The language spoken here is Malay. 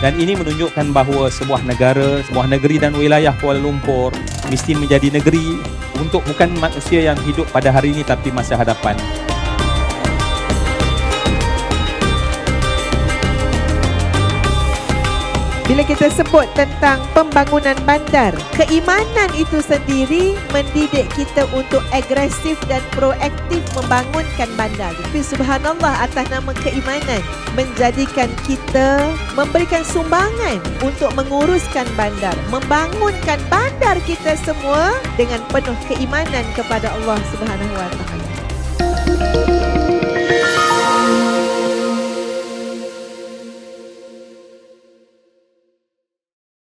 Dan ini menunjukkan bahawa sebuah negeri dan wilayah Kuala Lumpur mesti menjadi negeri untuk bukan manusia yang hidup pada hari ini tapi masa hadapan. Bila kita sebut tentang pembangunan bandar, keimanan itu sendiri mendidik kita untuk agresif dan proaktif membangunkan bandar. Tapi subhanallah, atas nama keimanan menjadikan kita memberikan sumbangan untuk menguruskan bandar, membangunkan bandar kita semua dengan penuh keimanan kepada Allah Subhanahu Wa Taala.